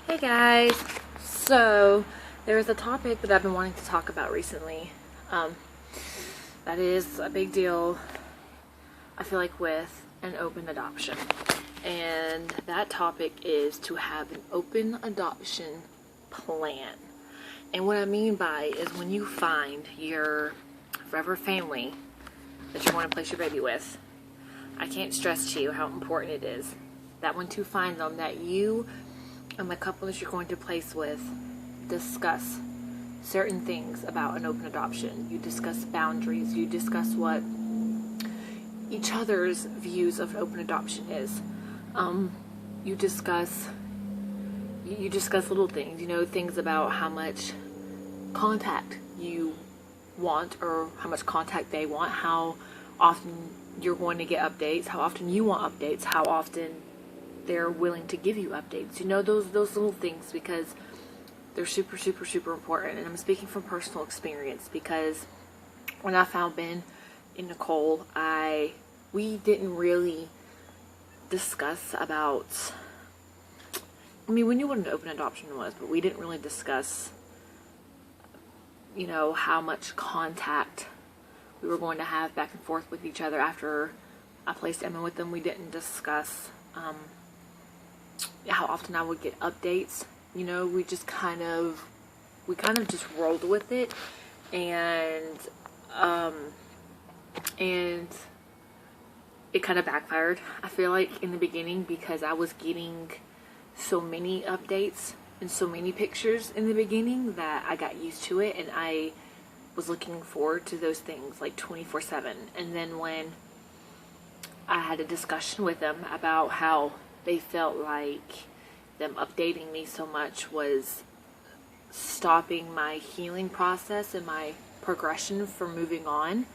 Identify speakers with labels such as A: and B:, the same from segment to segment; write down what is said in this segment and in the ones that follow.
A: Hey guys, so there's a topic that I've been wanting to talk about recently. That is a big deal, I feel like, with an open adoption. And that topic is to have an open adoption plan. And what I mean by is when you find your forever family that you want to place your baby with, I can't stress to you how important it is that when you find them, that you and the couple that you're going to place with discuss certain things about an open adoption. You discuss boundaries. You discuss what each other's views of open adoption is. You discuss little things. Things about how much contact you want or how much contact they want. How often you're going to get updates. How often you want updates. How often they're willing to give you updates. Those little things, because they're super, super, super important. And I'm speaking from personal experience, because when I found Ben and Nicole, we didn't really discuss about, we knew what an open adoption was, but we didn't really discuss, how much contact we were going to have back and forth with each other after I placed Emma with them. We didn't discuss how often I would get updates. We kind of just rolled with it, and it kind of backfired, I feel like, in the beginning, because I was getting so many updates and so many pictures in the beginning that I got used to it, and I was looking forward to those things like 24/7. And then when I had a discussion with them about how they felt like them updating me so much was stopping my healing process and my progression for moving on,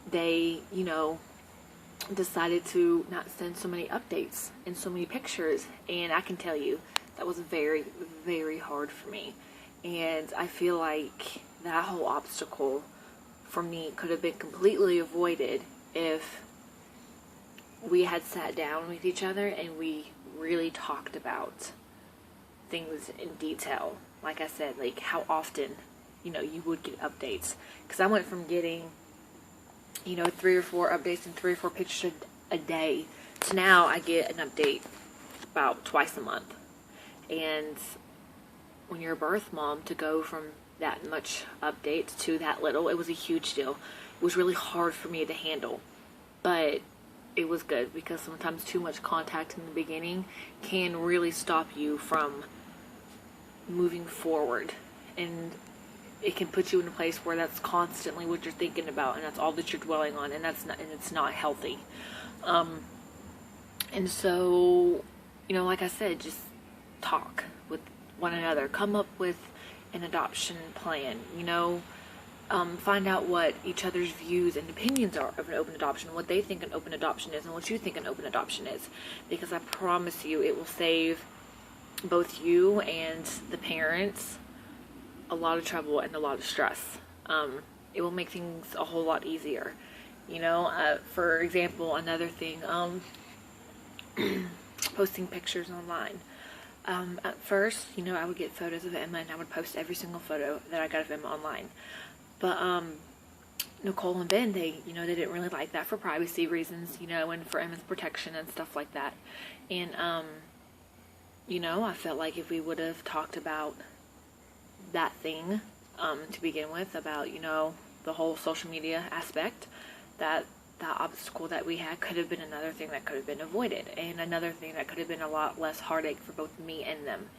A: they, decided to not send so many updates and so many pictures. And I can tell you, that was very, very hard for me. And I feel like that whole obstacle for me could have been completely avoided if we had sat down with each other and we really talked about things in detail. Like I said, like how often, you would get updates. Because I went from getting, 3 or 4 updates and 3 or 4 pictures a day to now I get an update about twice a month. And when you're a birth mom, to go from that much updates to that little, it was a huge deal. It was really hard for me to handle. But it was good, because sometimes too much contact in the beginning can really stop you from moving forward, and it can put you in a place where that's constantly what you're thinking about, and that's all that you're dwelling on, and it's not healthy. And so, like I said, just talk with one another, come up with an adoption plan, find out what each other's views and opinions are of an open adoption, what they think an open adoption is, and what you think an open adoption is. Because I promise you, it will save both you and the parents a lot of trouble and a lot of stress. It will make things a whole lot easier. For example, another thing, posting pictures online. At first, I would get photos of Emma and I would post every single photo that I got of Emma online. But Nicole and Ben, they didn't really like that for privacy reasons, and for Emma's protection and stuff like that. And I felt like if we would have talked about that thing to begin with, about the whole social media aspect, that obstacle that we had could have been another thing that could have been avoided, and another thing that could have been a lot less heartache for both me and them.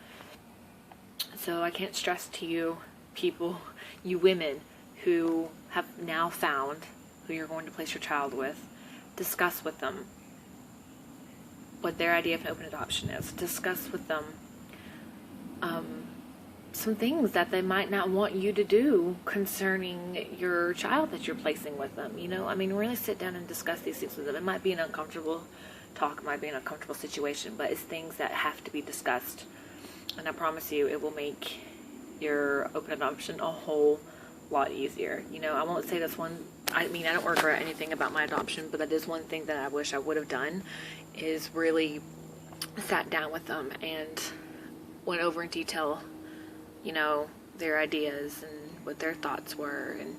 A: So I can't stress to you people, you women who have now found who you're going to place your child with, discuss with them what their idea of an open adoption is. Discuss with them some things that they might not want you to do concerning your child that you're placing with them. Really sit down and discuss these things with them. It might be an uncomfortable talk, it might be an uncomfortable situation, but it's things that have to be discussed. And I promise you, it will make your open adoption a whole lot easier. I won't say that's one, I don't regret anything about my adoption, but that is one thing that I wish I would have done, is really sat down with them and went over in detail, you know, their ideas and what their thoughts were and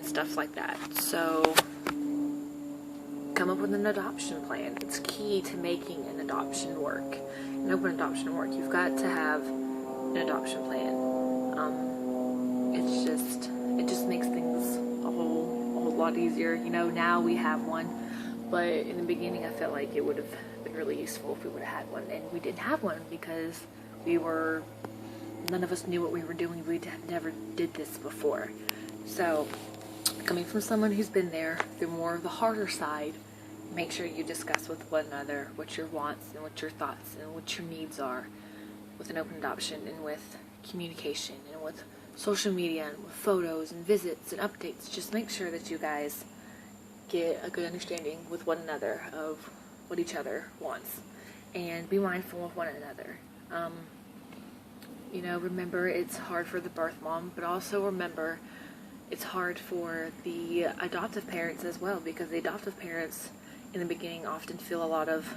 A: stuff like that. So come up with an adoption plan. It's key to making an adoption work, an open adoption work. You've got to have an adoption plan. It just makes things a whole lot easier. You know, now we have one, but in the beginning I felt like it would have been really useful if we would have had one, and we didn't have one because none of us knew what we were doing. We never did this before. So coming from someone who's been there through more of the harder side, make sure you discuss with one another what your wants and what your thoughts and what your needs are with an open adoption, and with communication, and with social media, and with photos and visits and updates. Just make sure that you guys get a good understanding with one another of what each other wants, and be mindful of one another. You know, remember, it's hard for the birth mom, but also remember it's hard for the adoptive parents as well, because the adoptive parents in the beginning often feel a lot of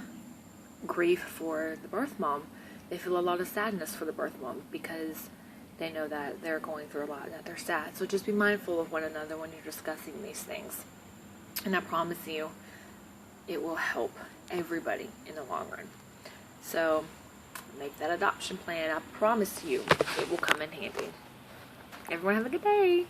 A: grief for the birth mom. They feel a lot of sadness for the birth mom because they know that they're going through a lot and that they're sad. So just be mindful of one another when you're discussing these things. And I promise you, it will help everybody in the long run. So make that adoption plan. I promise you, it will come in handy. Everyone have a good day.